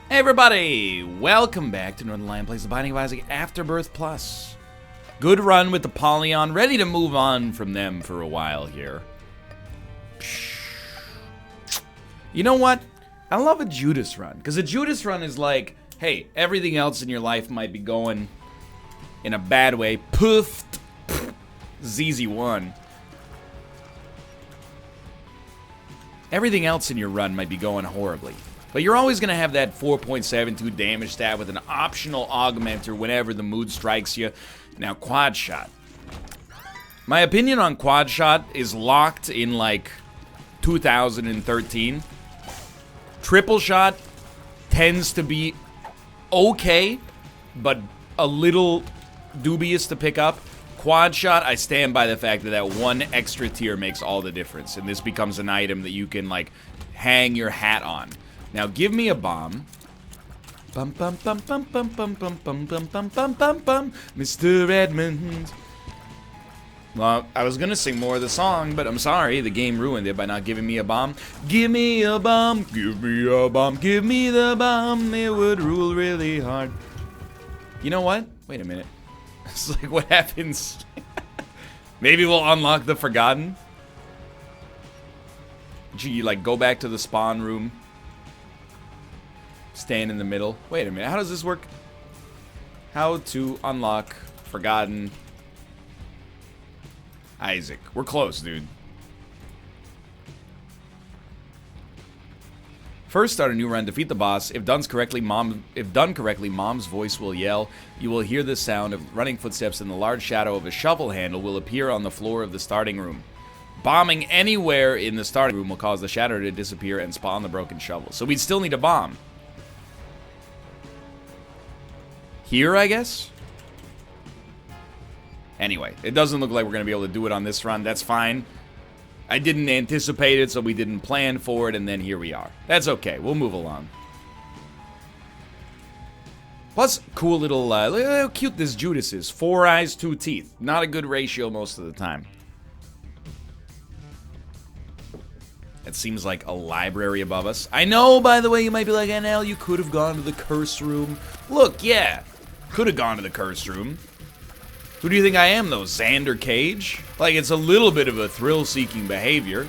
Hey everybody! Welcome back to Northernlion Plays the Binding of Isaac Afterbirth Plus. Good run with the Polyon, ready to move on from them for a while here. You know what? I love a Judas run, because a Judas run is like, hey, everything else in your life might be going in a bad way. Poof! ZZ1. Everything else in your run might be going horribly. But you're always going to have that 4.72 damage stat with an optional augmenter whenever the mood strikes you. Now, quad shot. My opinion on quad shot is locked in like 2013. Triple shot tends to be okay, but a little dubious to pick up. Quad shot, I stand by the fact that that one extra tier makes all the difference, and this becomes an item that you can like hang your hat on. Now give me a bomb. Bum bum bum bum bum bum bum bum bum bum bum bum bum, Mr. Edmund. Well, I was gonna sing more of the song, but I'm sorry, the game ruined it by not giving me a bomb. Give me a bomb, give me a bomb, give me the bomb, it would rule really hard. You know what? Wait a minute. It's like, what happens? Maybe we'll unlock the Forgotten? Gee, like, go back to the spawn room. Stand in the middle. Wait a minute, how does this work? How to unlock Forgotten Isaac. We're close, dude. First, start a new run. Defeat the boss. If done correctly, Mom's voice will yell. You will hear the sound of running footsteps, and the large shadow of a shovel handle will appear on the floor of the starting room. Bombing anywhere in the starting room will cause the shadow to disappear and spawn the broken shovel. So we'd still need a bomb. Here, I guess? Anyway, it doesn't look like we're going to be able to do it on this run. That's fine. I didn't anticipate it, so we didn't plan for it, and then here we are. That's okay. We'll move along. Plus, cool little, look how cute this Judas is. 4 eyes, 2 teeth. Not a good ratio most of the time. It seems like a library above us. I know, by the way, you might be like, NL, you could have gone to the curse room. Look, yeah. Could have gone to the curse room. Who do you think I am, though? Xander Cage? Like, it's a little bit of a thrill-seeking behavior,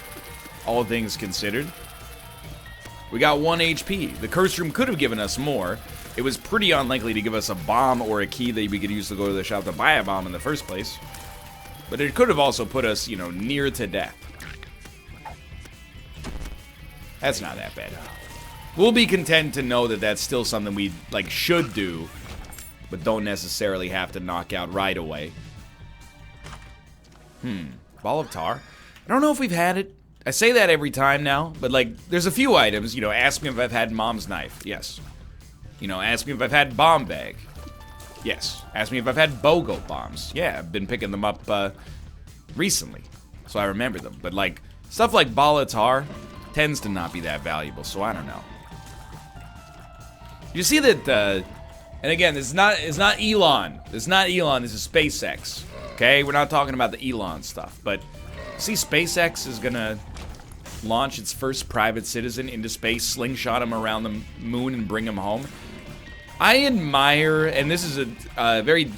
all things considered. We got 1 HP. The curse room could have given us more. It was pretty unlikely to give us a bomb or a key that we could use to go to the shop to buy a bomb in the first place. But it could have also put us, you know, near to death. That's not that bad. We'll be content to know that that's still something we, like, should do, but don't necessarily have to knock out right away. Ball of tar. I don't know if we've had it. I say that every time now, but like, there's a few items, you know, ask me if I've had Mom's knife. Yes. You know, ask me if I've had bomb bag. Yes. Ask me if I've had BOGO bombs. Yeah, I've been picking them up recently, so I remember them. But like, stuff like ball of tar tends to not be that valuable, so I don't know. You see that, and again, it's not Elon. It's not Elon, this is SpaceX. Okay? We're not talking about the Elon stuff. But see, SpaceX is gonna launch its first private citizen into space, slingshot him around the moon, and bring him home. I admire, and this is a very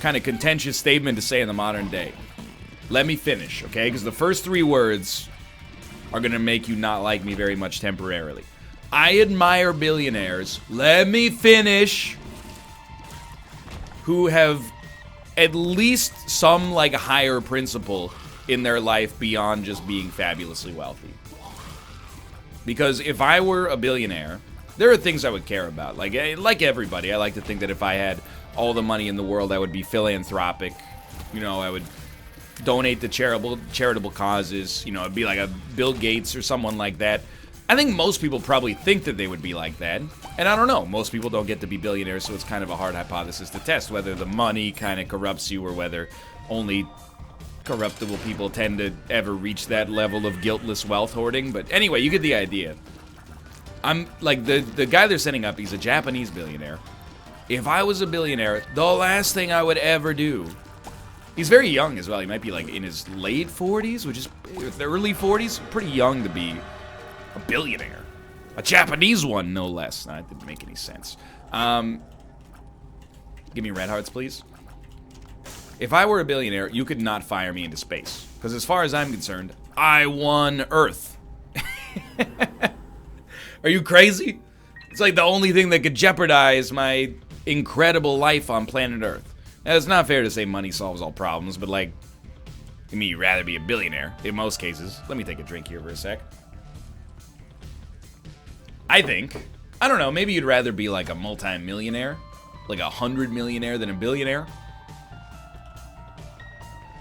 kind of contentious statement to say in the modern day. Let me finish, okay? Because the first 3 words are gonna make you not like me very much temporarily. I admire billionaires, let me finish, who have at least some, like, higher principle in their life beyond just being fabulously wealthy. Because if I were a billionaire, there are things I would care about. Like everybody, I like to think that if I had all the money in the world, I would be philanthropic. You know, I would donate to charitable causes. You know, it'd be like a Bill Gates or someone like that. I think most people probably think that they would be like that. And I don't know, most people don't get to be billionaires, so it's kind of a hard hypothesis to test, whether the money kind of corrupts you or whether only corruptible people tend to ever reach that level of guiltless wealth hoarding. But anyway, you get the idea. I'm like, the guy they're setting up, he's a Japanese billionaire. If I was a billionaire, the last thing I would ever do. He's very young as well. He might be like in his late 40s, which is the early 40s. Pretty young to be a billionaire. A Japanese one, no less. That didn't make any sense. Give me red hearts, please. If I were a billionaire, you could not fire me into space. Because as far as I'm concerned, I won Earth. Are you crazy? It's like the only thing that could jeopardize my incredible life on planet Earth. Now, it's not fair to say money solves all problems, but like, I mean, you'd rather be a billionaire in most cases. Let me take a drink here for a sec. I don't know, maybe you'd rather be like a multi-millionaire, like 100 millionaire than a billionaire.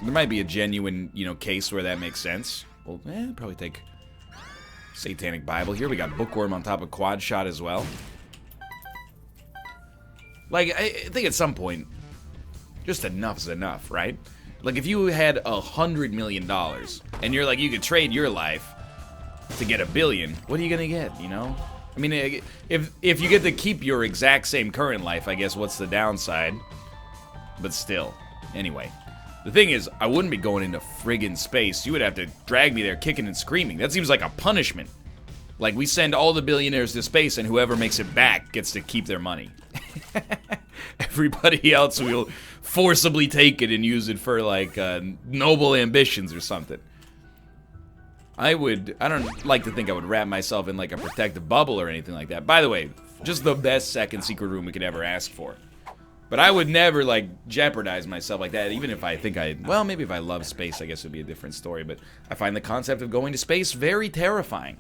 There might be a genuine, case where that makes sense. Well, probably take Satanic Bible here. We got Bookworm on top of Quad Shot as well. Like, I think at some point, just enough's enough, right? Like, if you had $100 million, and you're like, you could trade your life to get $1 billion, what are you gonna get, I mean, if you get to keep your exact same current life, I guess what's the downside? But still. Anyway. The thing is, I wouldn't be going into friggin' space. You would have to drag me there kicking and screaming. That seems like a punishment. Like, we send all the billionaires to space, and whoever makes it back gets to keep their money. Everybody else will forcibly take it and use it for, like, noble ambitions or something. I don't like to think I would wrap myself in, like, a protective bubble or anything like that. By the way, just the best second secret room we could ever ask for. But I would never, like, jeopardize myself like that, even if I think well, maybe if I love space, I guess it would be a different story, but I find the concept of going to space very terrifying.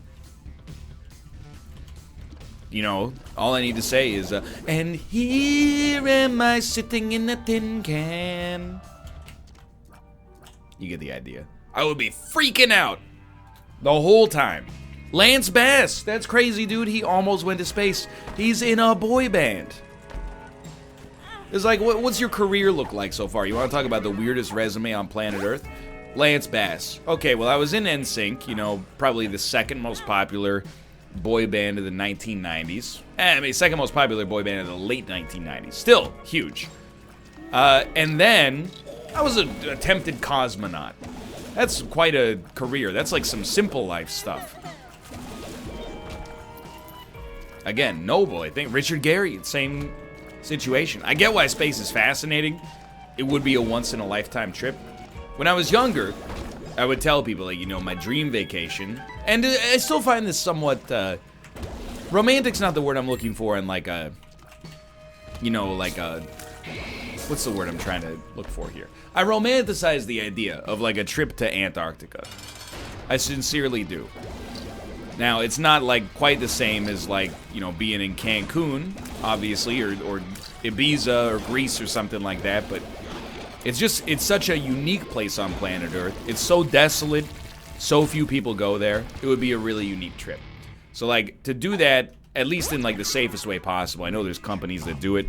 All I need to say is, and here am I sitting in a tin can. You get the idea. I would be freaking out the whole time. Lance Bass, that's crazy, dude. He almost went to space. He's in a boy band. It's like, what's your career look like so far? You want to talk about the weirdest resume on planet Earth? Lance Bass. Okay, well, I was in NSYNC, probably the second most popular boy band of the 1990s. I mean, second most popular boy band of the late 1990s. Still huge. And then, I was an attempted cosmonaut. That's quite a career. That's like some Simple Life stuff. Again, Noble, I think. Richard Gere, same situation. I get why space is fascinating. It would be a once-in-a-lifetime trip. When I was younger, I would tell people, like, my dream vacation, and I still find this somewhat, romantic's not the word I'm looking for in, like, a, what's the word I'm trying to look for here? I romanticize the idea of, like, a trip to Antarctica. I sincerely do. Now, it's not, like, quite the same as, like, being in Cancun, obviously, or Ibiza or Greece or something like that, but it's such a unique place on planet Earth. It's so desolate, so few people go there. It would be a really unique trip. So, like, to do that, at least in, like, the safest way possible. I know there's companies that do it.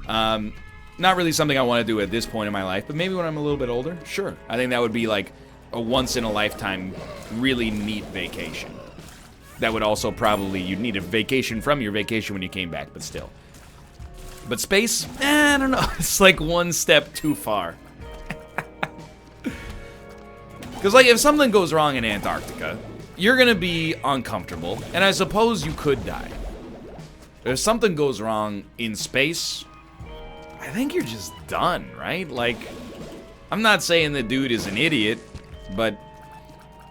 Not really something I want to do at this point in my life, but maybe when I'm a little bit older, sure. I think that would be, like, a once-in-a-lifetime, really neat vacation. That would also probably, you'd need a vacation from your vacation when you came back, but still. But space, I don't know. It's like one step too far. Because, like, if something goes wrong in Antarctica, you're going to be uncomfortable, and I suppose you could die. If something goes wrong in space, I think you're just done, right? Like, I'm not saying the dude is an idiot, but,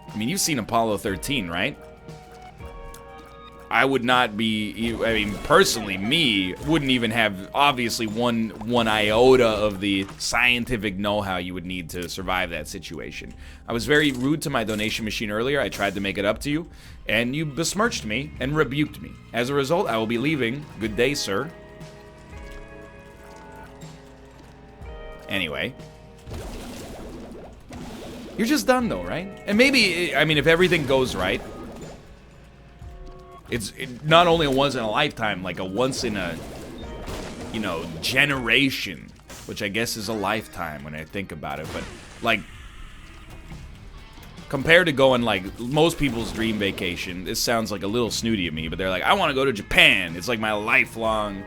I mean, you've seen Apollo 13, right? I would not be, I mean, personally, me, wouldn't even have, obviously, one iota of the scientific know-how you would need to survive that situation. I was very rude to my donation machine earlier. I tried to make it up to you, and you besmirched me and rebuked me. As a result, I will be leaving. Good day, sir. Anyway. You're just done, though, right? And maybe, I mean, if everything goes right, it's not only a once-in-a-lifetime, like a once-in-a, generation, which I guess is a lifetime when I think about it, but, like, compared to going, like, most people's dream vacation, this sounds like a little snooty of me, but they're like, I want to go to Japan. It's like my lifelong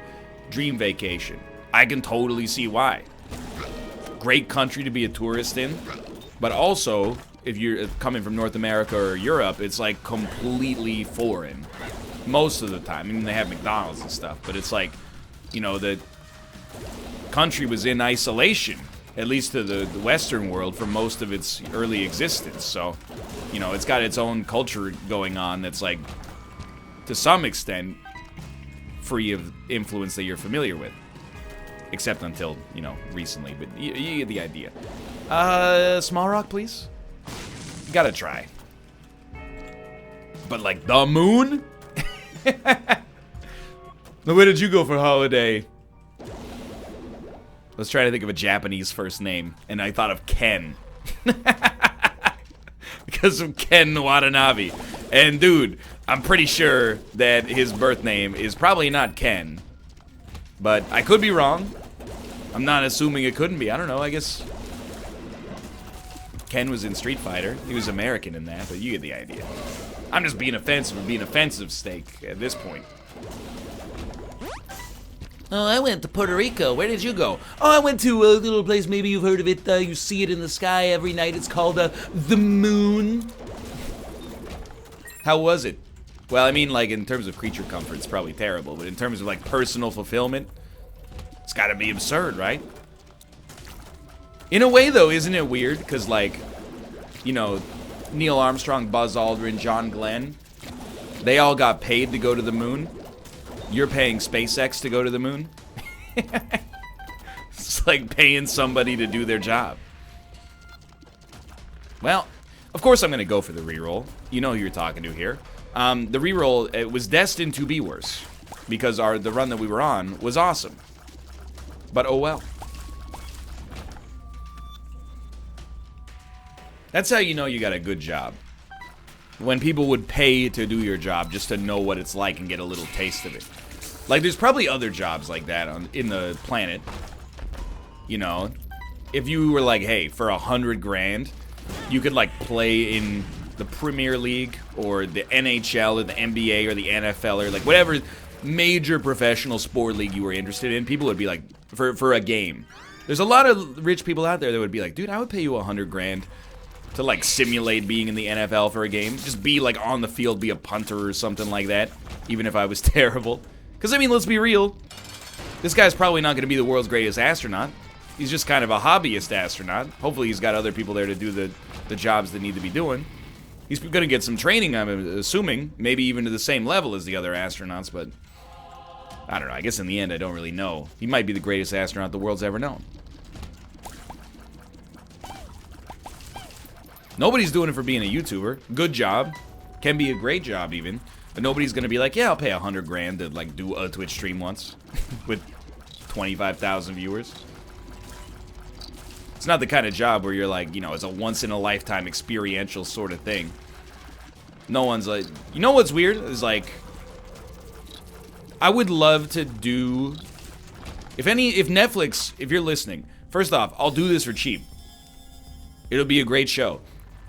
dream vacation. I can totally see why. Great country to be a tourist in, but also, if you're coming from North America or Europe, it's, like, completely foreign. most of the time. I mean, they have McDonald's and stuff, but it's like, you know, the country was in isolation, at least to the Western world, for most of its early existence. So, you know, it's got its own culture going on that's, like, to some extent, free of influence that you're familiar with. Except until, you know, recently, but you get the idea. Small rock, please? Gotta try. But, like, the moon? Now, where did you go for holiday? I was trying to think of a Japanese first name, and I thought of Ken. Because of Ken Watanabe. And, dude, I'm pretty sure that his birth name is probably not Ken. But I could be wrong. I'm not assuming it couldn't be. I don't know, I guess Ken was in Street Fighter. He was American in that, but you get the idea. I'm just being offensive and being offensive, Steak, at this point. Oh, I went to Puerto Rico. Where did you go? Oh, I went to a little place, maybe you've heard of it. You see it in the sky every night. It's called the moon. How was it? Well, I mean, like, in terms of creature comfort, it's probably terrible. But in terms of, like, personal fulfillment, it's gotta be absurd, right? In a way, though, isn't it weird? Because, like, you know, Neil Armstrong, Buzz Aldrin, John Glenn, they all got paid to go to the moon. You're paying SpaceX to go to the moon? It's like paying somebody to do their job. Well, of course I'm going to go for the reroll. You know who you're talking to here. The reroll, it was destined to be worse. Because the run that we were on was awesome. But oh well. That's how you know you got a good job. When people would pay to do your job just to know what it's like and get a little taste of it. Like, there's probably other jobs like that in the planet. You know, if you were like, hey, for 100 grand, you could, like, play in the Premier League or the NHL or the NBA or the NFL or, like, whatever major professional sport league you were interested in, people would be like, for a game. There's a lot of rich people out there that would be like, dude, I would pay you 100 grand to, like, simulate being in the NFL for a game. Just be, like, on the field, be a punter or something like that, even if I was terrible. Because, I mean, let's be real. This guy's probably not going to be the world's greatest astronaut. He's just kind of a hobbyist astronaut. Hopefully he's got other people there to do the jobs that need to be doing. He's going to get some training, I'm assuming. Maybe even to the same level as the other astronauts, but I don't know. I guess in the end, I don't really know. He might be the greatest astronaut the world's ever known. Nobody's doing it for being a YouTuber. Good job. Can be a great job, even. But nobody's gonna be like, yeah, I'll pay 100 grand to, like, do a Twitch stream once. With 25,000 viewers. It's not the kind of job where you're like, you know, it's a once-in-a-lifetime experiential sort of thing. No one's like... You know what's weird? Is, like... I would love to do... If Netflix, if you're listening, first off, I'll do this for cheap. It'll be a great show.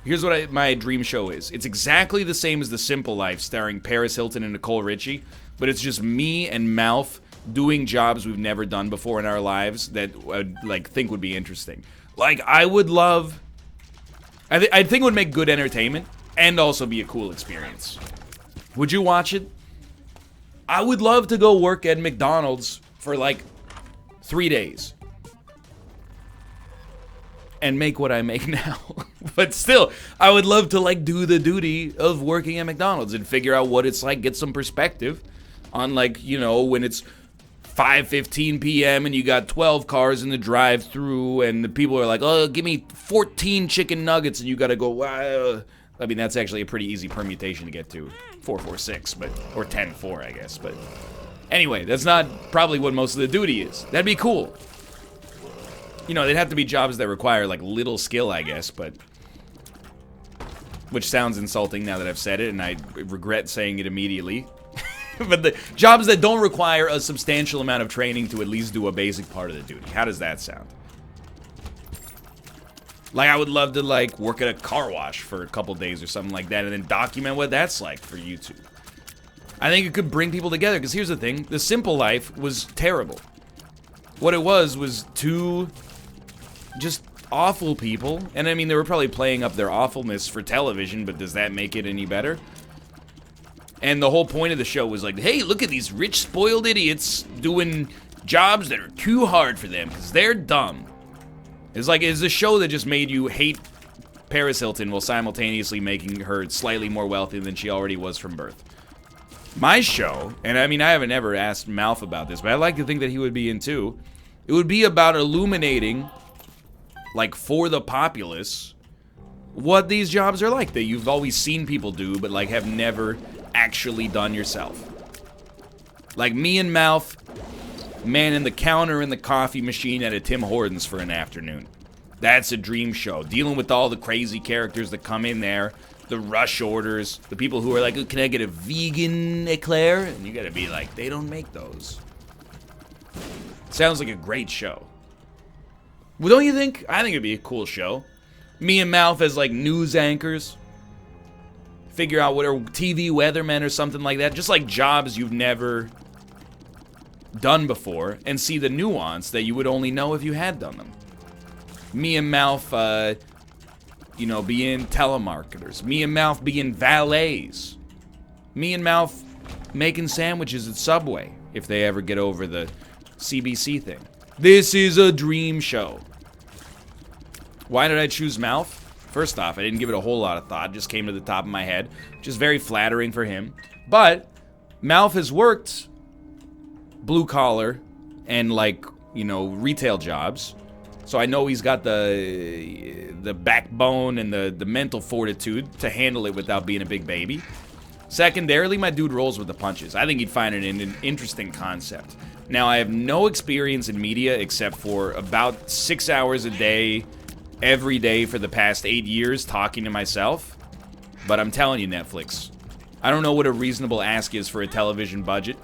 Here's what my dream show is. It's exactly the same as The Simple Life, starring Paris Hilton and Nicole Richie, but it's just me and Malf doing jobs we've never done before in our lives that I'd, like, think would be interesting. Like, I would love... I think it would make good entertainment and also be a cool experience. Would you watch it? I would love to go work at McDonald's for, like, 3 days. And make what I make now. But still, I would love to, like, do the duty of working at McDonald's and figure out what it's like, get some perspective on, like, you know, when it's 5:15 p.m. and you got 12 cars in the drive-thru and the people are like, oh, give me 14 chicken nuggets, and you gotta go, wow. I mean, that's actually a pretty easy permutation to get to. 446, but, or 10-4, I guess, but anyway, that's not probably what most of the duty is. That'd be cool. You know, they'd have to be jobs that require, like, little skill, I guess, but... Which sounds insulting now that I've said it, and I regret saying it immediately. But the jobs that don't require a substantial amount of training to at least do a basic part of the duty. How does that sound? Like, I would love to, like, work at a car wash for a couple days or something like that, and then document what that's like for YouTube. I think it could bring people together, because here's the thing. The Simple Life was terrible. What it was two... just awful people. And I mean, they were probably playing up their awfulness for television, but does that make it any better? And the whole point of the show was like, hey, look at these rich, spoiled idiots doing jobs that are too hard for them because they're dumb. It's like, it's a show that just made you hate Paris Hilton while simultaneously making her slightly more wealthy than she already was from birth. My show, and I mean, I haven't ever asked Malf about this, but I'd like to think that he would be in too. It would be about illuminating, like, for the populace, what these jobs are like that you've always seen people do, but, like, have never actually done yourself. Like, me and Malf manning the counter in the coffee machine at a Tim Hortons for an afternoon. That's a dream show. Dealing with all the crazy characters that come in there, the rush orders, the people who are like, oh, can I get a vegan eclair? And you gotta be like, they don't make those. Sounds like a great show. Well, don't you think? I think it'd be a cool show. Me and Malf as like news anchors. Figure out what are TV weathermen or something like that. Just like jobs you've never done before. And see the nuance that you would only know if you had done them. Me and Malf, you know, being telemarketers. Me and Malf being valets. Me and Malf making sandwiches at Subway. If they ever get over the CBC thing. This is a dream show. Why did I choose Malf? First off, I didn't give it a whole lot of thought. It just came to the top of my head. Which is very flattering for him. But Malf has worked blue collar and like, you know, retail jobs. So I know he's got the backbone and the mental fortitude to handle it without being a big baby. Secondarily, my dude rolls with the punches. I think he'd find it an interesting concept. Now, I have no experience in media except for about 6 hours a day, every day for the past 8 years talking to myself. But I'm telling you, Netflix, I don't know what a reasonable ask is for a television budget.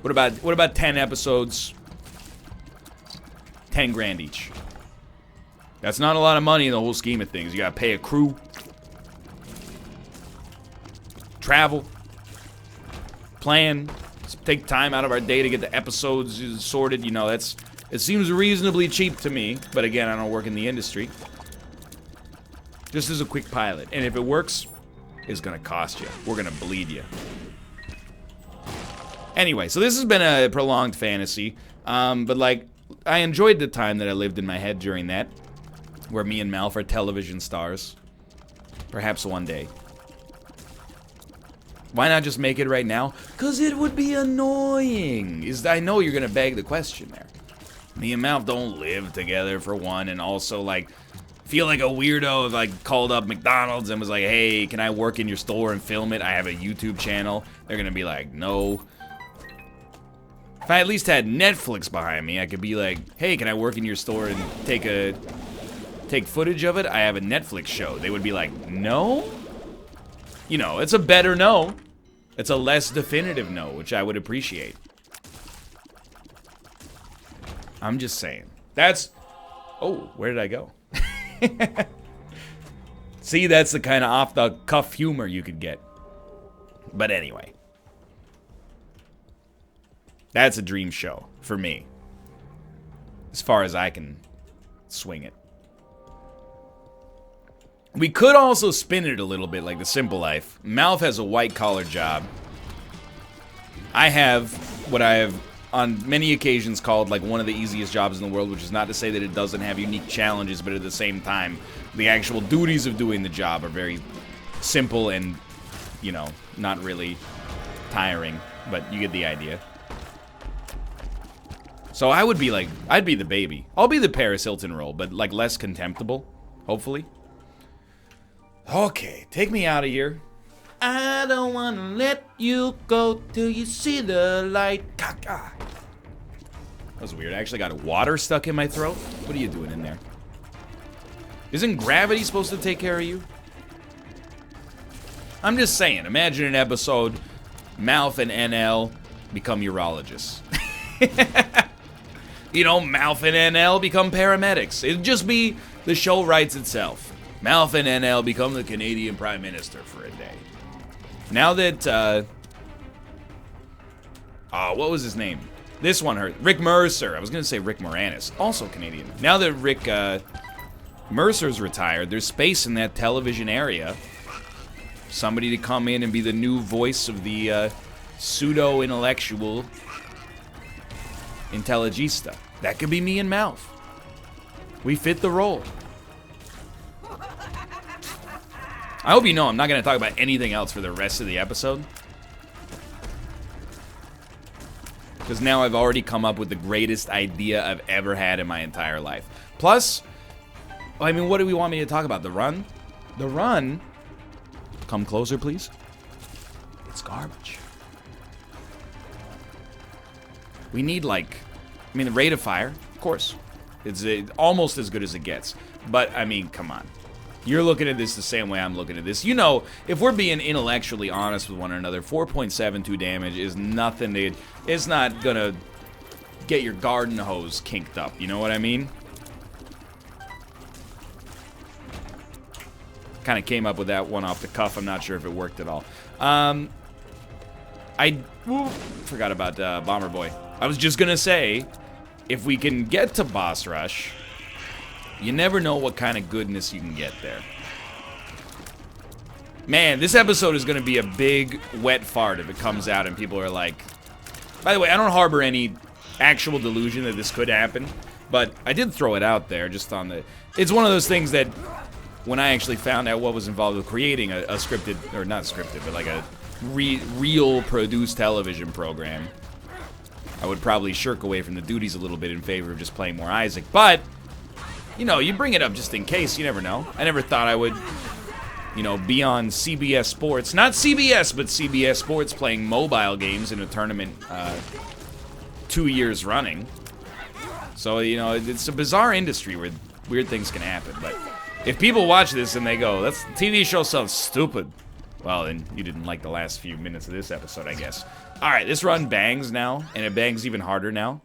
What about 10 episodes? 10 grand each. That's not a lot of money in the whole scheme of things. You gotta pay a crew, travel, plan, take time out of our day to get the episodes sorted. You know, it seems reasonably cheap to me, but again, I don't work in the industry. Just as a quick pilot, and if it works, it's gonna cost you. We're gonna bleed you. Anyway, so this has been a prolonged fantasy, but like, I enjoyed the time that I lived in my head during that, where me and Malf are television stars. Perhaps one day. Why not just make it right now? Because it would be annoying. I know you're going to beg the question there. Me and Malf don't live together, for one, and also, like, feel like a weirdo if I called up McDonald's and was like, hey, can I work in your store and film it? I have a YouTube channel. They're going to be like, no. If I at least had Netflix behind me, I could be like, hey, can I work in your store and take footage of it? I have a Netflix show. They would be like, no? You know, it's a better no. It's a less definitive no, which I would appreciate. I'm just saying. That's... Oh, where did I go? See, that's the kind of off-the-cuff humor you could get. But anyway. That's a dream show for me. As far as I can swing it. We could also spin it a little bit like The Simple Life. Malf has a white-collar job. I have what I have on many occasions called like one of the easiest jobs in the world, which is not to say that it doesn't have unique challenges, but at the same time, the actual duties of doing the job are very simple and, you know, not really tiring, but you get the idea. So I would be like, I'd be the baby. I'll be the Paris Hilton role, but like less contemptible, hopefully. Okay, take me out of here. I don't wanna let you go till you see the light. That was weird. I actually got water stuck in my throat. What are you doing in there? Isn't gravity supposed to take care of you? I'm just saying, imagine an episode, Malf and NL become urologists. You know, Malf and NL become paramedics. It'd just be, the show writes itself. Malf and NL become the Canadian Prime Minister for a day. Now that, what was his name? This one hurt. Rick Mercer. I was going to say Rick Moranis. Also Canadian. Now that Rick, Mercer's retired, there's space in that television area Somebody to come in and be the new voice of the pseudo-intellectual Intelligista. That could be me and Mouth. We fit the role. I hope you know I'm not going to talk about anything else for the rest of the episode. Because now I've already come up with the greatest idea I've ever had in my entire life. Plus, I mean, what do we want me to talk about? The run? The run? Come closer, please. It's garbage. We need, like, I mean, the rate of fire, of course. It's almost as good as it gets. But, I mean, come on. You're looking at this the same way I'm looking at this. You know, if we're being intellectually honest with one another, 4.72 damage is nothing to... It's not gonna get your garden hose kinked up. You know what I mean? Kind of came up with that one off the cuff. I'm not sure if it worked at all. Forgot about Bomber Boy. I was just gonna say, if we can get to boss rush, you never know what kind of goodness you can get there. Man, this episode is gonna be a big wet fart if it comes out and people are like... By the way, I don't harbor any actual delusion that this could happen, but I did throw it out there just on the... It's one of those things that when I actually found out what was involved with creating a scripted, or not scripted, but like a real produced television program, I would probably shirk away from the duties a little bit in favor of just playing more Isaac. But, you know, you bring it up just in case. You never know. I never thought I would, you know, be on CBS Sports. Not CBS, but CBS Sports playing mobile games in a tournament 2 years running. So, you know, it's a bizarre industry where weird things can happen. But if people watch this and they go, "That's TV show sounds stupid," well, then you didn't like the last few minutes of this episode, I guess. Alright, this run bangs now, and it bangs even harder now.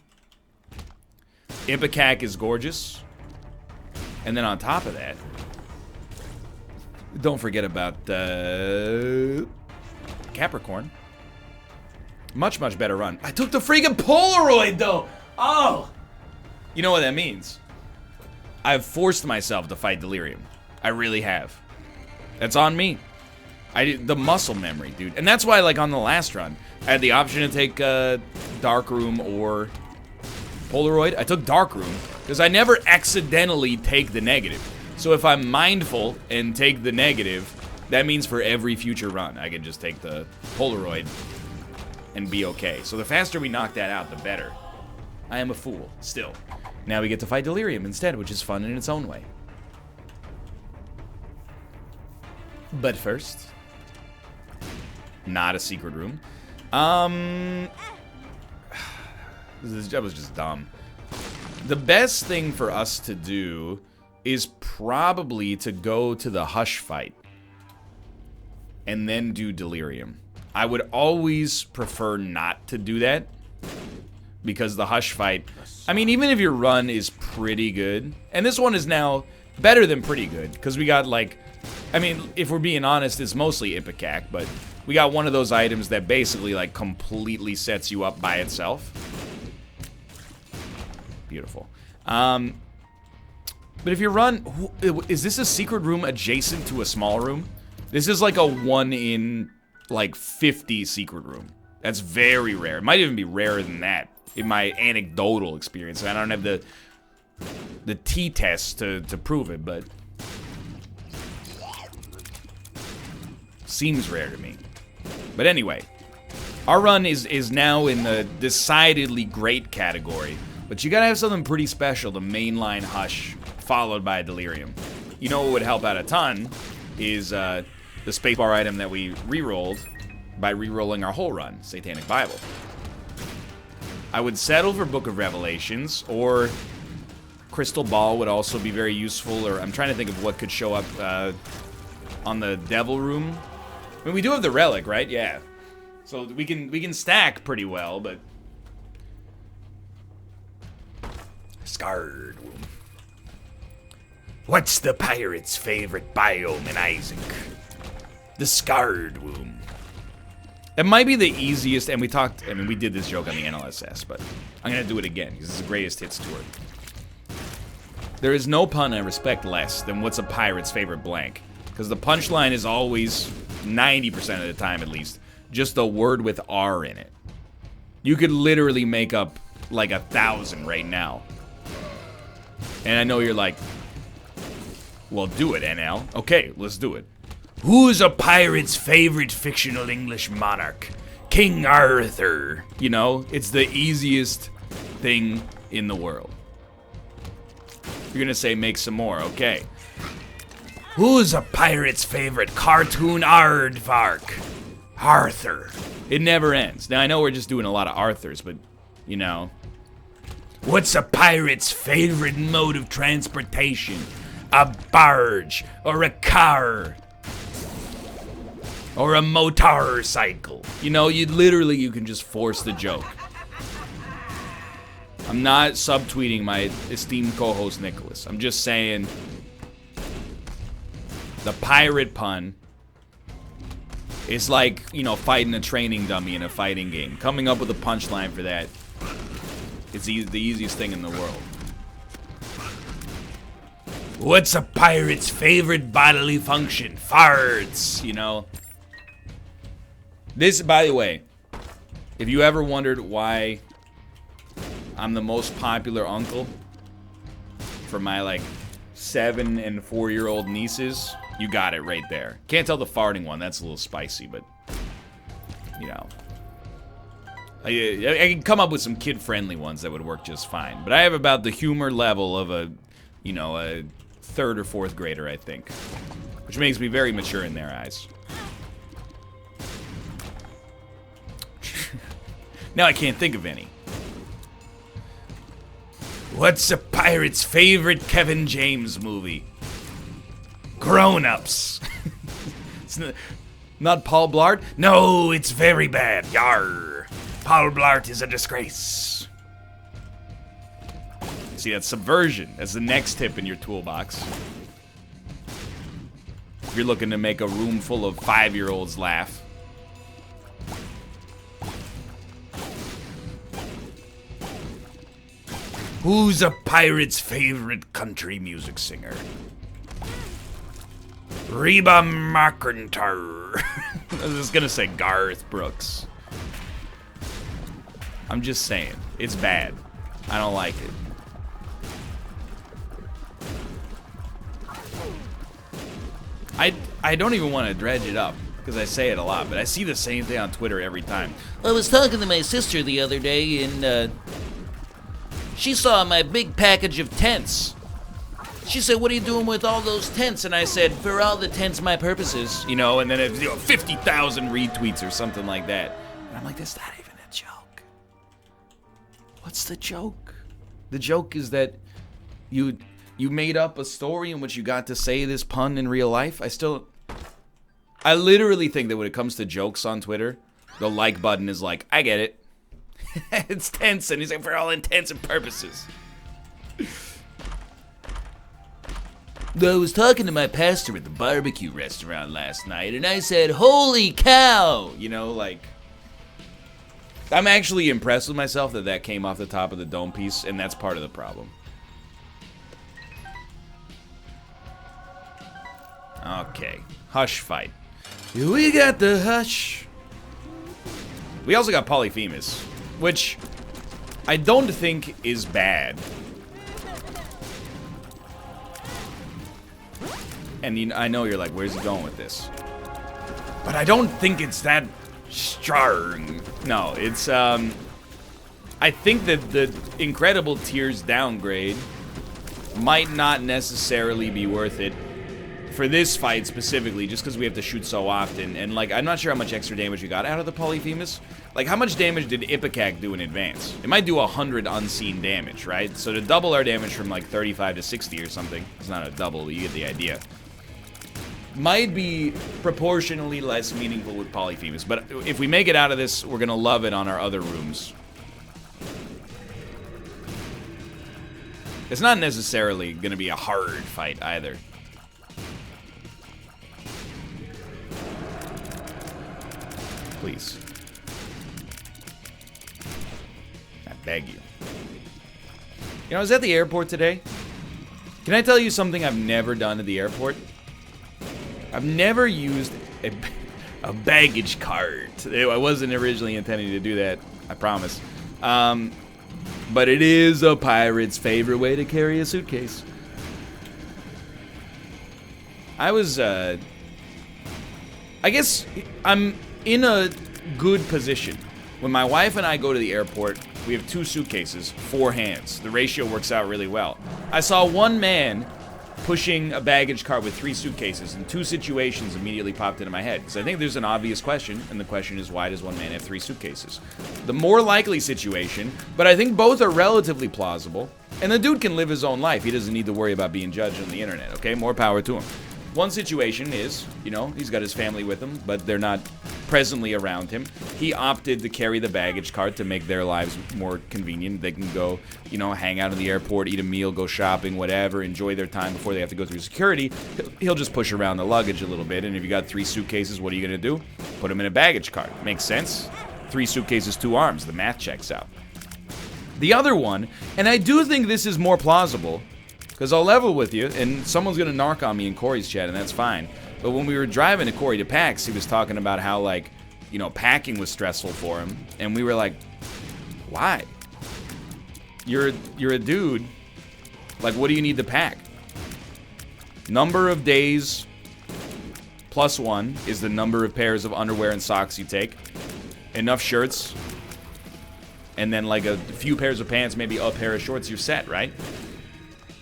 Ipecac is gorgeous. And then on top of that, don't forget about Capricorn. Much, much better run. I took the freaking Polaroid, though! Oh! You know what that means? I've forced myself to fight Delirium. I really have. That's on me. The muscle memory, dude. And that's why, like, on the last run, I had the option to take Darkroom or Polaroid. I took Darkroom because I never accidentally take the negative. So if I'm mindful and take the negative, that means for every future run, I can just take the Polaroid and be okay. So the faster we knock that out, the better. I am a fool, still. Now we get to fight Delirium instead, which is fun in its own way. But first... Not a secret room. That was just dumb. The best thing for us to do is probably to go to the Hush fight and then do Delirium. I would always prefer not to do that because the Hush fight, I mean, even if your run is pretty good, and this one is now better than pretty good because we got, like, I mean, if we're being honest, it's mostly Ipecac, but we got one of those items that basically, like, completely sets you up by itself. Beautiful. But if you run... Is this a secret room adjacent to a small room? This is like a 1 in, like, 50 secret room. That's very rare. It might even be rarer than that in my anecdotal experience. I don't have the t-test to prove it, but... Seems rare to me. But anyway, our run is now in the decidedly great category, but you gotta have something pretty special to mainline Hush, followed by Delirium. You know what would help out a ton is the spacebar item that we re-rolled by re-rolling our whole run, Satanic Bible. I would settle for Book of Revelations, or Crystal Ball would also be very useful, or I'm trying to think of what could show up on the Devil Room. I mean, we do have the relic, right? Yeah. So we can stack pretty well, but... Scarred Womb. What's the pirate's favorite biome in Isaac? The Scarred Womb. It might be the easiest, and we talked... I mean, we did this joke on the NLSS, but I'm gonna do it again, because it's the greatest hits tour. There is no pun I respect less than what's a pirate's favorite blank. Because the punchline is always... 90% of the time at least, just a word with R in it. You could literally make up like 1,000 right now. And I know you're like, well, do it, NL. Okay, let's do it. Who's a pirate's favorite fictional English monarch? King Arthur. You know, it's the easiest thing in the world. You're gonna say make some more, okay. Who's a pirate's favorite cartoon aardvark? Arthur. It never ends. Now, I know we're just doing a lot of Arthurs, but, you know. What's a pirate's favorite mode of transportation? A barge, or a car, or a motorcycle. You know, you can just force the joke. I'm not subtweeting my esteemed co-host Nicholas. I'm just saying the pirate pun is like, you know, fighting a training dummy in a fighting game. Coming up with a punchline for that is the easiest thing in the world. What's a pirate's favorite bodily function? Farts, you know. This, by the way, if you ever wondered why I'm the most popular uncle for my, like, 7- and 4-year-old nieces, you got it right there. Can't tell the farting one, that's a little spicy, but, you know. I can come up with some kid-friendly ones that would work just fine. But I have about the humor level of a 3rd or 4th grader, I think. Which makes me very mature in their eyes. Now I can't think of any. What's a pirate's favorite Kevin James movie? Grown Ups. It's not Paul Blart? No, it's very bad. Yarr. Paul Blart is a disgrace. See, that's subversion. That's the next tip in your toolbox. If you're looking to make a room full of 5-year-olds laugh. Who's a pirate's favorite country music singer? Reba McEntire. I was just gonna say Garth Brooks. I'm just saying, it's bad. I don't like it. I don't even want to dredge it up, because I say it a lot, but I see the same thing on Twitter every time. I was talking to my sister the other day, and she saw my big package of tents. She said, what are you doing with all those tents? And I said, for all the tents, my purposes. You know, and then it's 50,000 retweets or something like that. And I'm like, that's not even a joke. What's the joke? The joke is that you made up a story in which you got to say this pun in real life. I literally think that when it comes to jokes on Twitter, the like button is like, I get it. It's tense, and he's like, for all intents and purposes. I was talking to my pastor at the barbecue restaurant last night, and I said, holy cow! You know, like, I'm actually impressed with myself that came off the top of the dome piece, and that's part of the problem. Okay, hush fight. We got the hush. We also got Polyphemus, which I don't think is bad. And I know you're like, where's he going with this? But I don't think it's that strong. No, it's, I think that the Incredible Tears downgrade might not necessarily be worth it for this fight specifically, just because we have to shoot so often. And, like, I'm not sure how much extra damage you got out of the Polyphemus. Like, how much damage did Ipecac do in advance? It might do 100 unseen damage, right? So to double our damage from, like, 35 to 60 or something, it's not a double, but you get the idea. Might be proportionally less meaningful with Polyphemus, but if we make it out of this, we're gonna love it on our other rooms. It's not necessarily gonna be a hard fight either. Please. I beg you. You know, I was at the airport today. Can I tell you something I've never done at the airport? I've never used a... A baggage cart. I wasn't originally intending to do that, I promise. But it is a pirate's favorite way to carry a suitcase. I guess I'm in a good position. When my wife and I go to the airport, we have 2 suitcases, 4 hands. The ratio works out really well. I saw one man pushing a baggage cart with 3 suitcases, and 2 situations immediately popped into my head. Because I think there's an obvious question, and the question is, why does one man have 3 suitcases? The more likely situation, but I think both are relatively plausible, and the dude can live his own life. He doesn't need to worry about being judged on the internet, okay? More power to him. One situation is, you know, he's got his family with him, but they're not presently around him. He opted to carry the baggage cart to make their lives more convenient. They can go, you know, hang out in the airport, eat a meal, go shopping, whatever, enjoy their time before they have to go through security. He'll just push around the luggage a little bit, and if you got 3 suitcases, what are you going to do? Put them in a baggage cart. Makes sense. 3 suitcases, 2 arms. The math checks out. The other one, and I do think this is more plausible, because I'll level with you, and someone's going to narc on me in Corey's chat, and that's fine. But when we were driving to Corey to PAX, he was talking about how, like, you know, packing was stressful for him. And we were like, why? You're a dude. Like, what do you need to pack? Number of days plus 1 is the number of pairs of underwear and socks you take. Enough shirts. And then, like, a few pairs of pants, maybe a pair of shorts, you're set, right?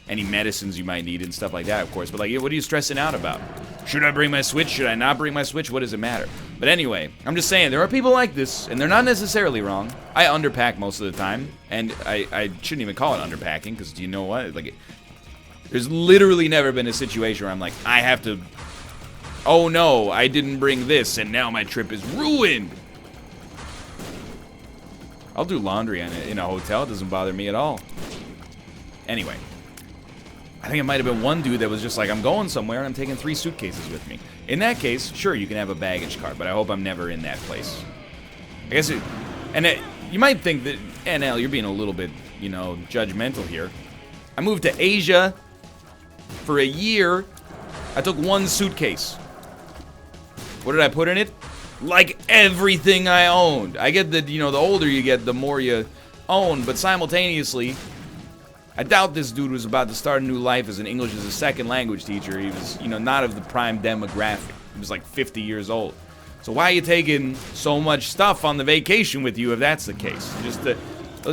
Any medicines you might need and stuff like that, of course. But, like, what are you stressing out about? Should I bring my Switch? Should I not bring my Switch? What does it matter? But anyway, I'm just saying, there are people like this, and they're not necessarily wrong. I underpack most of the time, and I shouldn't even call it underpacking, because you know what? Like, there's literally never been a situation where I'm like, I have to... Oh no, I didn't bring this, and now my trip is ruined. I'll do laundry in a hotel. It doesn't bother me at all. Anyway. I think it might have been one dude that was just like, I'm going somewhere and I'm taking 3 suitcases with me. In that case, sure, you can have a baggage cart, but I hope I'm never in that place. I guess you might think that, NL, you're being a little bit, you know, judgmental here. I moved to Asia for a year. I took 1 suitcase. What did I put in it? Like everything I owned. I get that, you know, the older you get, the more you own, but simultaneously, I doubt this dude was about to start a new life as an English as a second language teacher. He was, you know, not of the prime demographic. He was like 50 years old. So why are you taking so much stuff on the vacation with you if that's the case? Just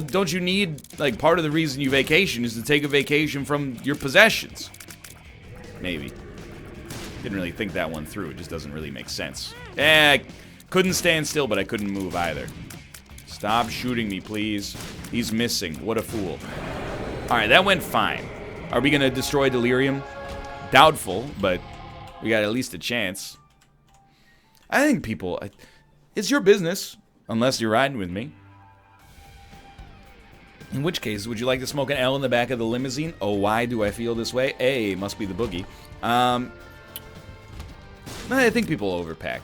don't you need, like, part of the reason you vacation is to take a vacation from your possessions? Maybe. Didn't really think that one through. It just doesn't really make sense. I couldn't stand still, but I couldn't move either. Stop shooting me, please. He's missing. What a fool. Alright, that went fine. Are we gonna destroy Delirium? Doubtful, but we got at least a chance. I think people... It's your business, unless you're riding with me. In which case, would you like to smoke an L in the back of the limousine? Oh, why do I feel this way? A, must be the boogie. I think people overpack.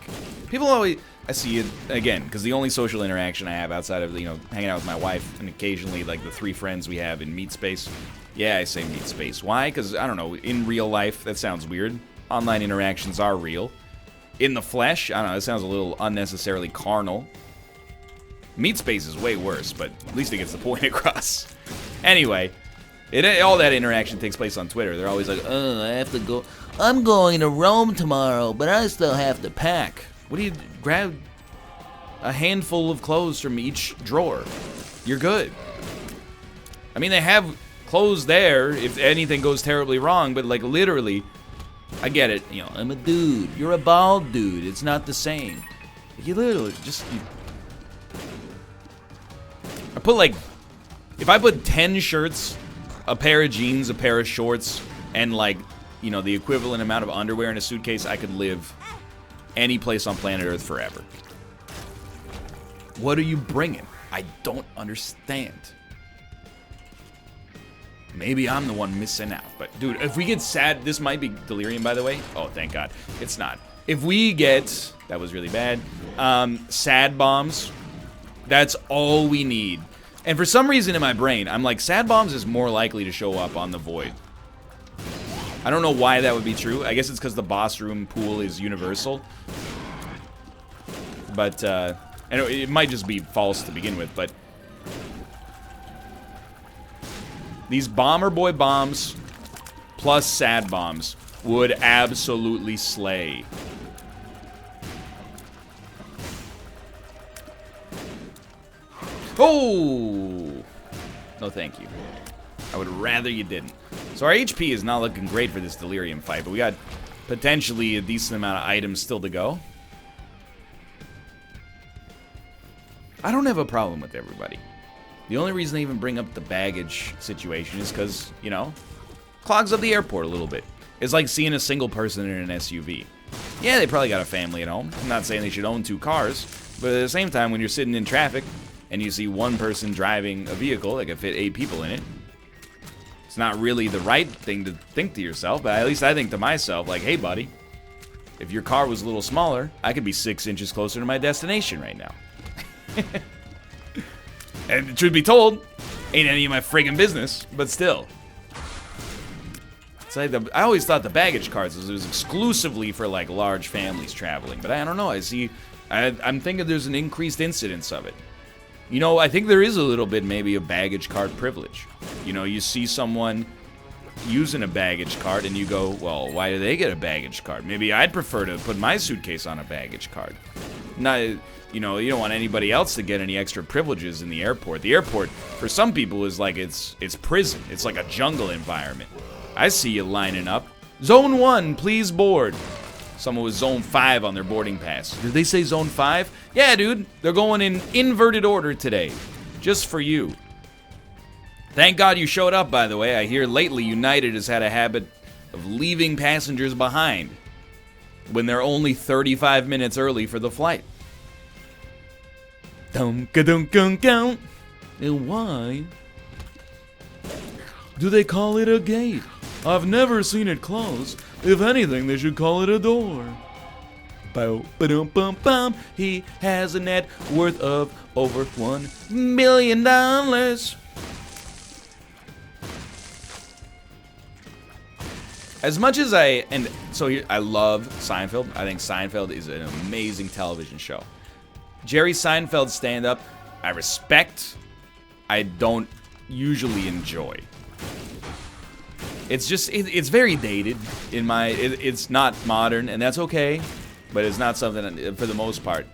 People always... I see it, again, because the only social interaction I have outside of, you know, hanging out with my wife and occasionally, like, the 3 friends we have in Meat Space. Yeah, I say Meat Space. Why? Because, I don't know, in real life, that sounds weird. Online interactions are real. In the flesh, I don't know, that sounds a little unnecessarily carnal. Meat Space is way worse, but at least it gets the point across. Anyway, all that interaction takes place on Twitter. They're always like, oh, I have to go. I'm going to Rome tomorrow, but I still have to pack. What do you grab? A handful of clothes from each drawer. You're good. I mean, they have clothes there if anything goes terribly wrong, but, like, literally, I get it. You know, I'm a dude. You're a bald dude. It's not the same. You literally just... I put, like... If I put 10 shirts, a pair of jeans, a pair of shorts, and, like, you know, the equivalent amount of underwear in a suitcase, I could live any place on planet Earth forever. What are you bringing? I don't understand. Maybe I'm the one missing out. But, dude, if we get sad... This might be Delirium, by the way. Oh, thank God. It's not. If we get... That was really bad. Sad bombs. That's all we need. And for some reason in my brain, I'm like, sad bombs is more likely to show up on the Void. I don't know why that would be true. I guess it's because the boss room pool is universal. But, and it might just be false to begin with, but these Bomber Boy bombs plus sad bombs would absolutely slay. Oh! No, thank you. I would rather you didn't. So our HP is not looking great for this Delirium fight, but we got potentially a decent amount of items still to go. I don't have a problem with everybody. The only reason I even bring up the baggage situation is because, you know, clogs up the airport a little bit. It's like seeing a single person in an SUV. Yeah, they probably got a family at home. I'm not saying they should own 2 cars, but at the same time, when you're sitting in traffic and you see one person driving a vehicle that can fit 8 people in it, it's not really the right thing to think to yourself, but at least I think to myself, like, hey, buddy, if your car was a little smaller, I could be 6 inches closer to my destination right now. And truth be told, ain't any of my friggin' business, but still. It's like I always thought the baggage cards was exclusively for, like, large families traveling, but I don't know. I'm thinking there's an increased incidence of it. You know, I think there is a little bit maybe of baggage card privilege. You know, you see someone using a baggage card and you go, well, why do they get a baggage card? Maybe I'd prefer to put my suitcase on a baggage card. Not, you know, you don't want anybody else to get any extra privileges in the airport. The airport, for some people, is like it's prison. It's like a jungle environment. I see you lining up. Zone 1, please board. Someone with Zone 5 on their boarding pass. Did they say Zone 5? Yeah, dude. They're going in inverted order today. Just for you. Thank God you showed up, by the way. I hear lately United has had a habit of leaving passengers behind when they're only 35 minutes early for the flight. Dum-ka-dum-dum-dum. And why do they call it a gate? I've never seen it close. If anything, they should call it a door. Bow-ba-dum-bum-bum. He has a net worth of over $1 million. As much as I love Seinfeld. I think Seinfeld is an amazing television show. Jerry Seinfeld's stand-up, I respect. I don't usually enjoy. It's just, it's very dated in my, it's not modern, and that's okay, but it's not something, for the most part.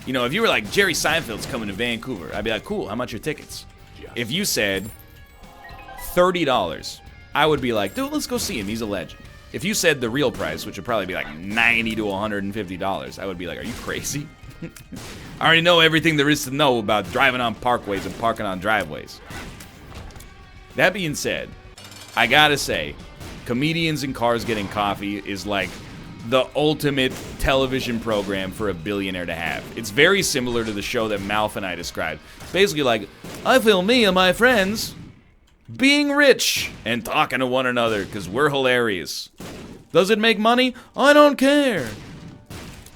You know, if you were like, Jerry Seinfeld's coming to Vancouver, I'd be like, cool, how much are tickets? If you said $30, I would be like, dude, let's go see him, he's a legend. If you said the real price, which would probably be like $90 to $150, I would be like, are you crazy? I already know everything there is to know about driving on parkways and parking on driveways. That being said, I gotta say, Comedians in Cars Getting Coffee is like the ultimate television program for a billionaire to have. It's very similar to the show that Malf and I described. Basically like, I film me and my friends being rich and talking to one another because we're hilarious. Does it make money? I don't care.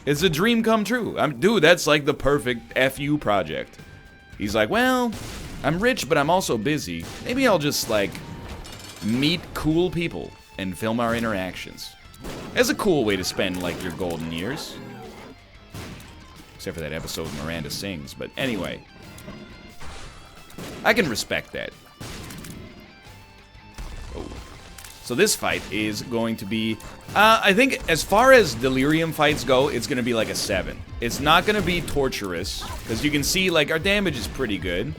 It's a dream come true. Dude, that's like the perfect FU project. He's like, well, I'm rich, but I'm also busy. Maybe I'll just, like, meet cool people and film our interactions. That's a cool way to spend, like, your golden years. Except for that episode Miranda sings. But anyway, I can respect that. Oh. So this fight is going to be, I think as far as Delirium fights go, it's going to be like a 7. It's not going to be torturous, because you can see, like, our damage is pretty good.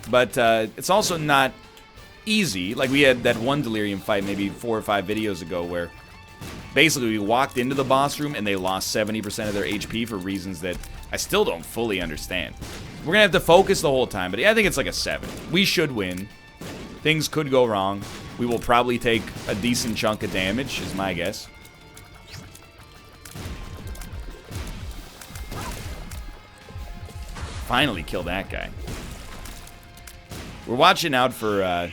But it's also not easy. Like, we had that one Delirium fight maybe 4 or 5 videos ago where basically we walked into the boss room and they lost 70% of their HP for reasons that I still don't fully understand. We're going to have to focus the whole time, but yeah, I think it's like a 7. We should win. Things could go wrong. We will probably take a decent chunk of damage, is my guess. Finally kill that guy. We're watching out for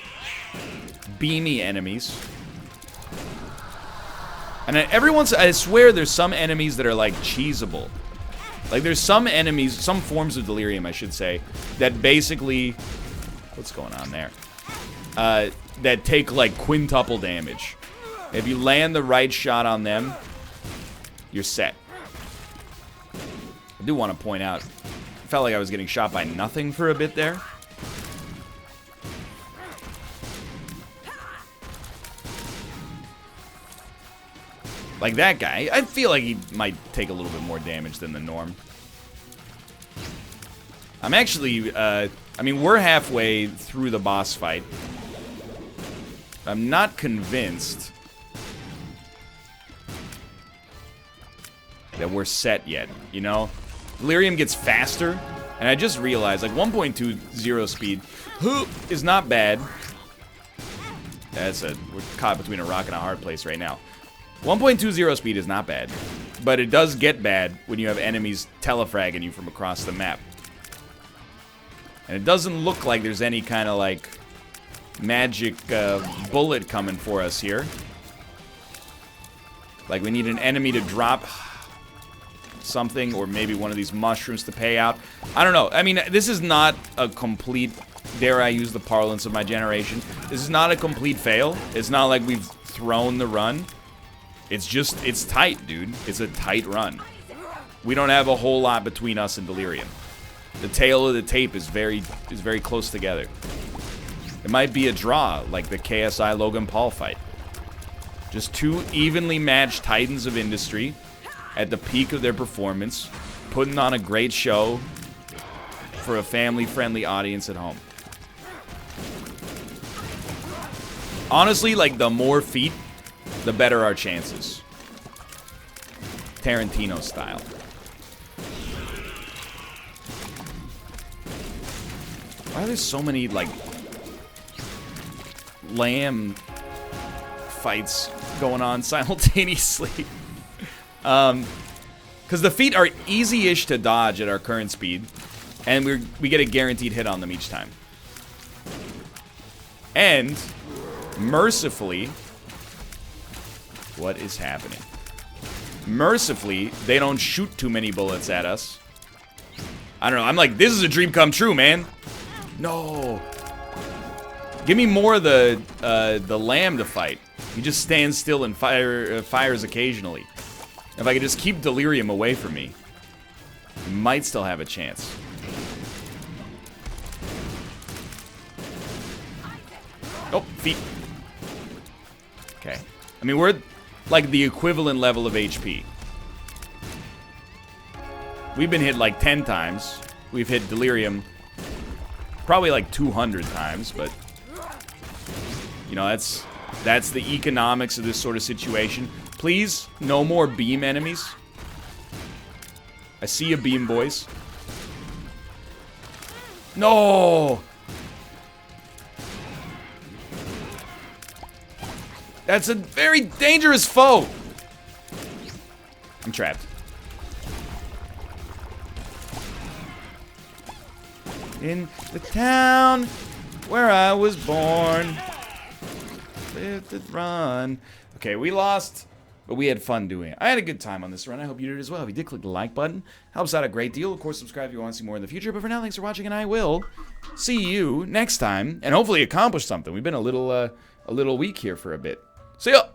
beamy enemies. And I swear there's some enemies that are like cheesable. Like there's some enemies, some forms of Delirium I should say, that basically, what's going on there? That take like quintuple damage. If you land the right shot on them, you're set. do want to point out, felt like I was getting shot by nothing for a bit there. Like that guy, I feel like he might take a little bit more damage than the norm. I'm actually, I mean, we're halfway through the boss fight. I'm not convinced that we're set yet, you know? Delirium gets faster, and I just realized, like, 1.20 speed is not bad. We're caught between a rock and a hard place right now. 1.20 speed is not bad, but it does get bad when you have enemies telefragging you from across the map. And it doesn't look like there's any kind of, like, magic bullet coming for us here. Like, we need an enemy to drop something, or maybe one of these mushrooms to pay out. I don't know. I mean, this is not a complete, dare I use the parlance of my generation, this is not a complete fail. It's not like we've thrown the run. It's just, it's tight, dude. It's a tight run. We don't have a whole lot between us and Delirium. The tail of the tape is very close together. It might be a draw, like the KSI Logan Paul fight. Just two evenly matched titans of industry at the peak of their performance, putting on a great show for a family-friendly audience at home. Honestly, like, the more feet, the better our chances. Tarantino style. Why are there so many, like, lamb fights going on simultaneously? Because the feet are easy-ish to dodge at our current speed, and we get a guaranteed hit on them each time. And, mercifully, what is happening? Mercifully, they don't shoot too many bullets at us. I don't know, I'm like, this is a dream come true, man. No. Give me more of the lamb to fight. He just stands still and fires occasionally. If I could just keep Delirium away from me, we might still have a chance. Oh, feet. Okay. I mean, we're like the equivalent level of HP. We've been hit like 10 times. We've hit Delirium probably like 200 times, but you know, that's the economics of this sort of situation. Please, no more beam enemies. I see a beam, boys. No! That's a very dangerous foe. I'm trapped. In the town where I was born. Live to run. Okay, we lost, but we had fun doing it. I had a good time on this run. I hope you did as well. If you did, click the like button. Helps out a great deal. Of course, subscribe if you want to see more in the future. But for now, thanks for watching, and I will see you next time, and hopefully accomplish something. We've been a little weak here for a bit. See ya!